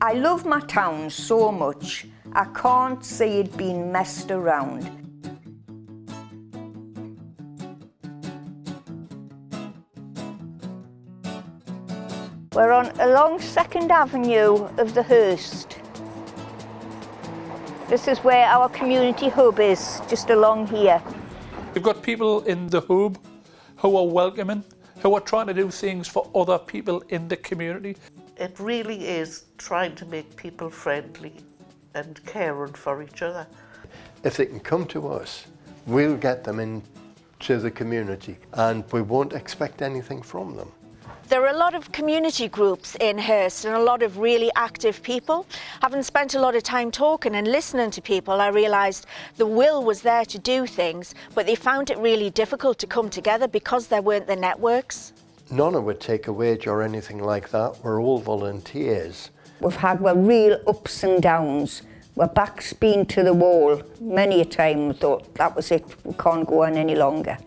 I love my town so much, I can't see it being messed around. We're along 2nd Avenue of the Hirst. This is where our community hub is, just along here. We've got people in the hub who are welcoming, who are trying to do things for other people in the community. It really is trying to make people friendly and caring for each other. If they can come to us, we'll get them into the community and we won't expect anything from them. There are a lot of community groups in Hirst and a lot of really active people. Having spent a lot of time talking and listening to people, I realised the will was there to do things, but they found it really difficult to come together because there weren't the networks. None of it would take a wage or anything like that. We're all volunteers. We've had real ups and downs. Our back's been to the wall many a time. We thought that was it, we can't go on any longer.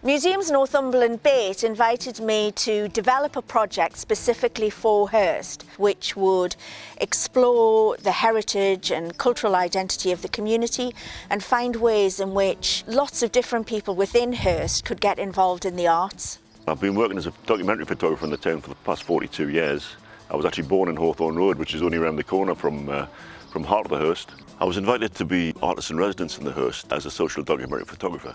Museums Northumberland Bait invited me to develop a project specifically for Hirst, which would explore the heritage and cultural identity of the community and find ways in which lots of different people within Hirst could get involved in the arts. I've been working as a documentary photographer in the town for the past 42 years. I was actually born in Hawthorne Road, which is only around the corner from Heart of the Hirst. I was invited to be artist in residence in the Hirst as a social documentary photographer.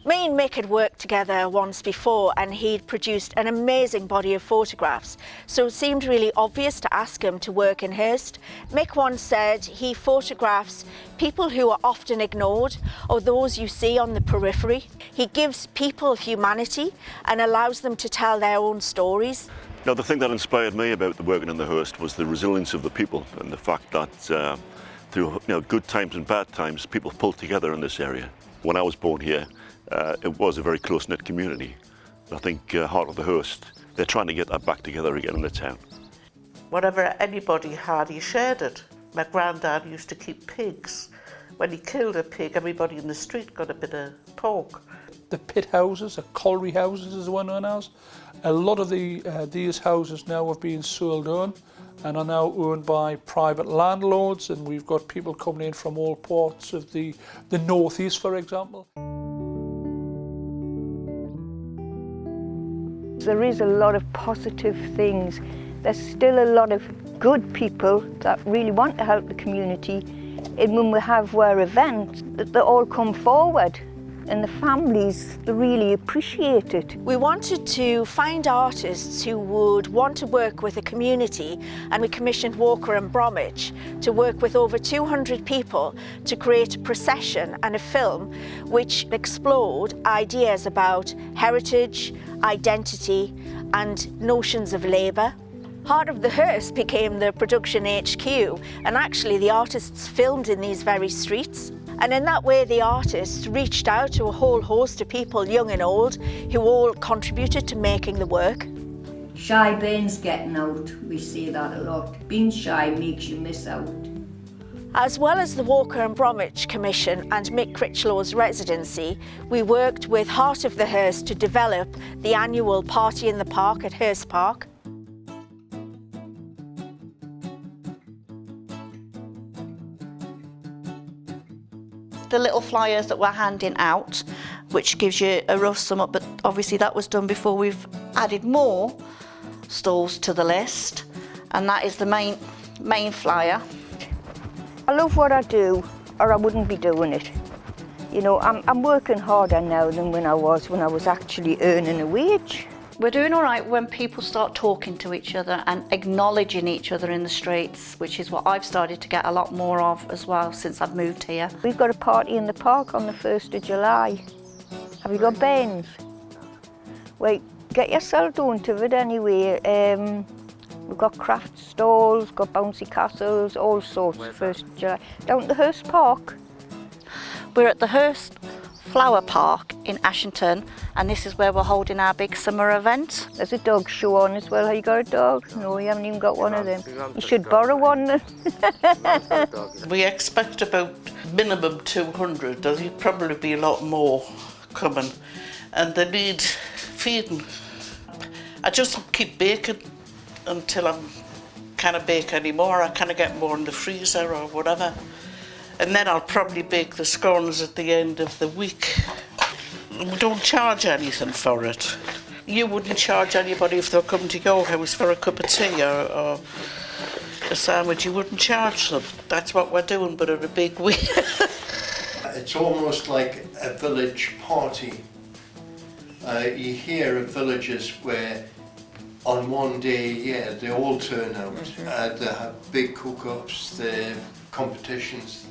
Me and Mick had worked together once before and he'd produced an amazing body of photographs, so it seemed really obvious to ask him to work in Hirst. Mick once said he photographs people who are often ignored or those you see on the periphery. He gives people humanity and allows them to tell their own stories. Now, the thing that inspired me about the working in the Hirst was the resilience of the people and the fact that through good times and bad times, people pulled together in this area. When I was born here, it was a very close-knit community. I think Heart of the Hirst, they're trying to get that back together again in the town. Whatever anybody had, he shared it. My granddad used to keep pigs. When he killed a pig, everybody in the street got a bit of pork. The pit houses, the colliery houses as one known as, a lot of these houses now have been sold on and are now owned by private landlords, and we've got people coming in from all parts of the northeast, for example. There is a lot of positive things. There's still a lot of good people that really want to help the community. And when we have our events, they all come forward and the families, they really appreciate it. We wanted to find artists who would want to work with the community, and we commissioned Walker and Bromwich to work with over 200 people to create a procession and a film which explored ideas about heritage, identity and notions of labour. Heart of the Hirst became the production HQ, and actually the artists filmed in these very streets. And in that way the artists reached out to a whole host of people, young and old, who all contributed to making the work. Shy Ben's getting out, we say that a lot. Being shy makes you miss out. As well as the Walker and Bromwich Commission and Mick Critchlow's residency, we worked with Heart of the Hirst to develop the annual Party in the Park at Hirst Park. The little flyers that we're handing out, which gives you a rough sum up, but obviously that was done before we've added more stalls to the list, and that is the main flyer. I love what I do, or I wouldn't be doing it. You know, I'm working harder now than when I was actually earning a wage. We're doing all right when people start talking to each other and acknowledging each other in the streets, which is what I've started to get a lot more of as well since I've moved here. We've got a party in the park on the 1st of July. Have you got bands? Wait, get yourself down to it anyway. We've got craft stalls, got bouncy castles, all sorts. 1st of July. Down at the Hirst Park. We're at the Hirst Flower Park in Ashington, and this is where we're holding our big summer event. There's a dog show on as well. Have you got a dog? No, you haven't even got one of them. You should borrow one. We expect about minimum 200. There'll probably be a lot more coming, and they need feeding. I just keep baking until I'm can't bake anymore, I can't get more in the freezer or whatever. And then I'll probably bake the scones at the end of the week. We don't charge anything for it. You wouldn't charge anybody if they're coming to your house for a cup of tea or a sandwich. You wouldn't charge them. That's what we're doing, but in a big way. It's almost like a village party. You hear of villages where on one day a year they all turn out. They have big cook-ups, the competitions.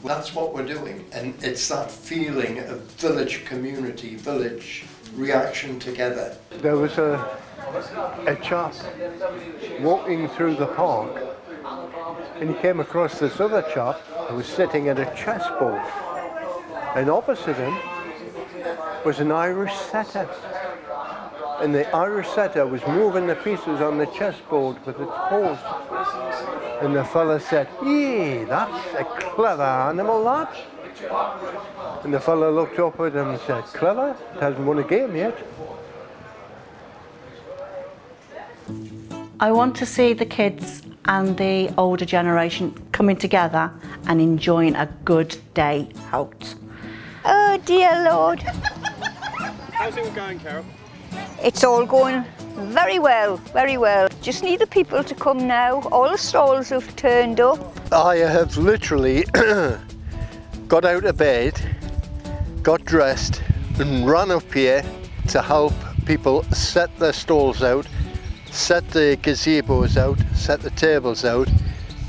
That's what we're doing, and it's that feeling of village community, village reaction together. There was a chap walking through the park, and he came across this other chap who was sitting at a chessboard, and opposite him was an Irish setter, and the Irish setter was moving the pieces on the chessboard with its paws. And the fella said, "Yee, that's a clever animal, that." And the fella looked up at him and said, "Clever? It hasn't won a game yet." I want to see the kids and the older generation coming together and enjoying a good day out. Oh dear Lord. How's it going, Carol? It's all going very well, very well. Just need the people to come now. All the stalls have turned up. I have literally got out of bed, got dressed and ran up here to help people set their stalls out, set the gazebos out, set the tables out.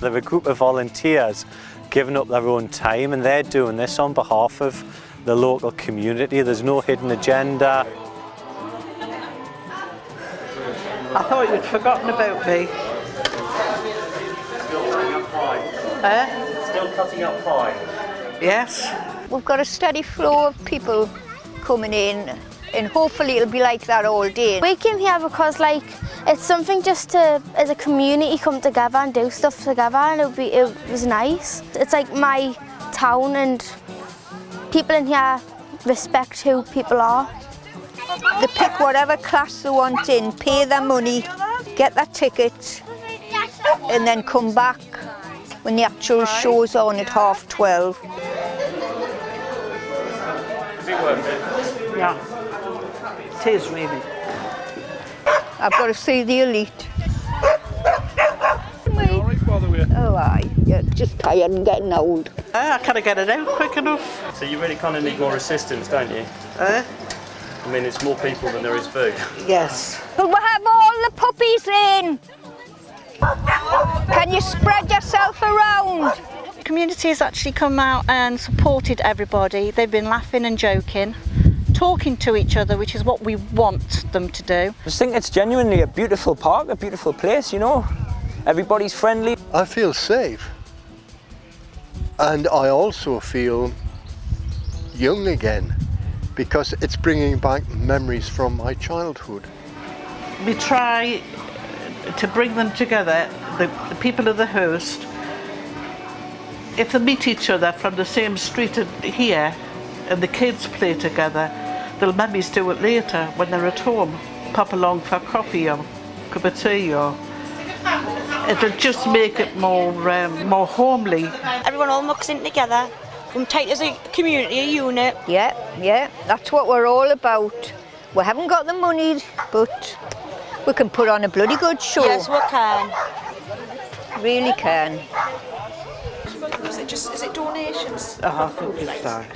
They're a group of volunteers giving up their own time, and they're doing this on behalf of the local community. There's no hidden agenda. I thought you'd forgotten about me. Still cutting up pie. Yes. We've got a steady flow of people coming in, and hopefully it'll be like that all day. We came here because it's something just to, as a community, come together and do stuff together, and it was nice. It's like my town, and people in here respect who people are. They pick whatever class they want in, pay their money, get their ticket, and then come back when the actual show's on at 12:30. Is it worth it? Yeah. It is really. I've got to see the elite. All right, by the way. Oh aye, you're just tired and getting old. I can't get it out quick enough. So you really kind of need more assistance, don't you? I mean, it's more people than there is food. Yes. We'll have all the puppies in. Can you spread yourself around? The community has actually come out and supported everybody. They've been laughing and joking, talking to each other, which is what we want them to do. I just think it's genuinely a beautiful park, a beautiful place, you know. Everybody's friendly. I feel safe, and I also feel young again, because it's bringing back memories from my childhood. We try to bring them together, the people of the Hirst. If they meet each other from the same street here and the kids play together, they'll maybe do it later when they're at home. Pop along for coffee or a cup of tea, or it'll just make it more homely. Everyone all mucks in together, come tight as a community, a unit. Yeah, that's what we're all about. We haven't got the money, but we can put on a bloody good show. Yes, we can. Really can. Is it donations? I think it's that.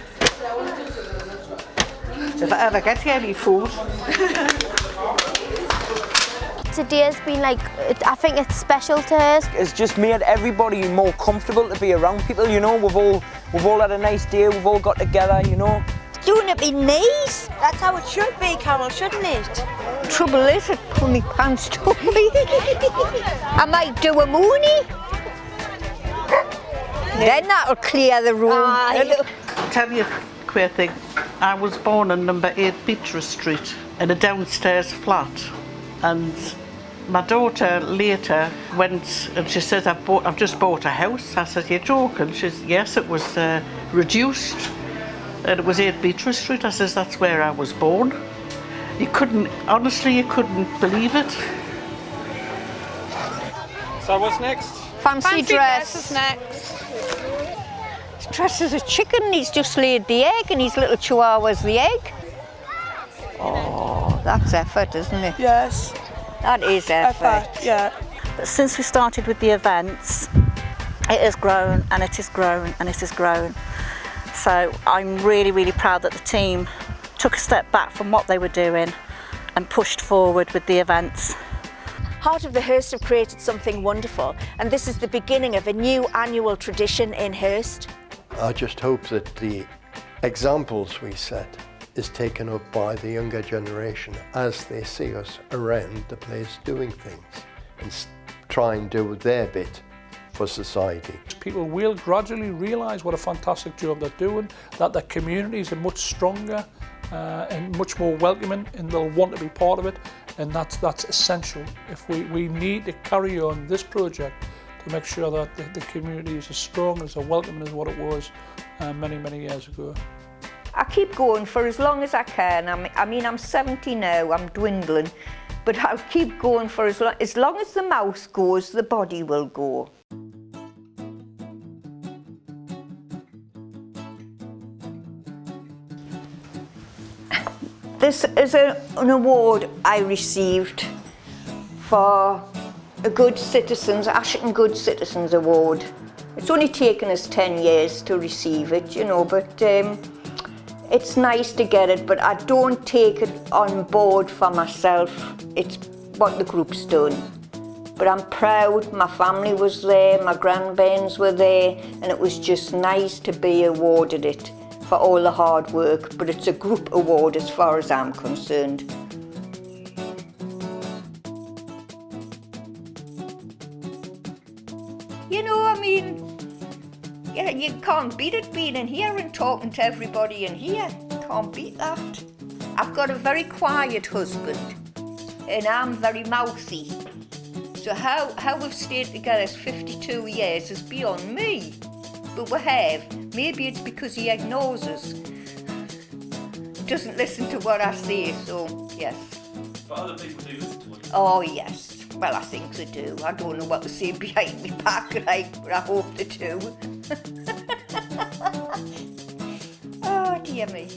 If I ever get you any food. Today's been I think it's special to us. It's just made everybody more comfortable to be around people, you know. We've all had a nice day, we've all got together, you know. Doing it be nice. That's how it should be, Carol, shouldn't it? Trouble is, it pull me pants to me. I might do a mooney. Then that'll clear the room. I'll tell you a queer thing. I was born in number 8 Beatrice Street in a downstairs flat, and my daughter later went and she said, I've just bought a house. I said, you're joking? She said, yes, it was reduced, and it was 8 Beatrice Street. I says, that's where I was born. Honestly, you couldn't believe it. So what's next? Fancy dress. Dress is next. He's dressed as a chicken, he's just laid the egg and his little chihuahua's the egg. Oh, that's effort, isn't it? Yes. That is effort. Yeah. But since we started with the events, it has grown and it has grown and it has grown. So I'm really, really proud that the team took a step back from what they were doing and pushed forward with the events. Heart of the Hirst have created something wonderful, and this is the beginning of a new annual tradition in Hirst. I just hope that the examples we set is taken up by the younger generation as they see us around the place doing things and try and do their bit for society. People will gradually realise what a fantastic job they're doing, that their communities are much stronger and much more welcoming, and they'll want to be part of it, and that's essential. If we need to carry on this project to make sure that the community is as strong, as welcoming as what it was many, many years ago. I keep going for as long as I can. I mean, I'm 70 now, I'm dwindling, but I'll keep going for as long as the mouth goes, the body will go. This is an award I received for a Good Citizens, Ashington Good Citizens Award. It's only taken us 10 years to receive it, you know, but it's nice to get it, but I don't take it on board for myself. It's what the group's done. But I'm proud, my family was there, my grandparents were there, and it was just nice to be awarded it for all the hard work, but it's a group award as far as I'm concerned. You know, I mean, yeah, you can't beat it being in here and talking to everybody in here. Can't beat that. I've got a very quiet husband and I'm very mouthy. So how we've stayed together 52 years is beyond me. But we have. Maybe it's because he ignores us. Doesn't listen to what I say, so yes. But other people do listen to what you say. Oh yes. Well, I think they do. I don't know what they say behind my back, like, but I hope they do. Oh dear me.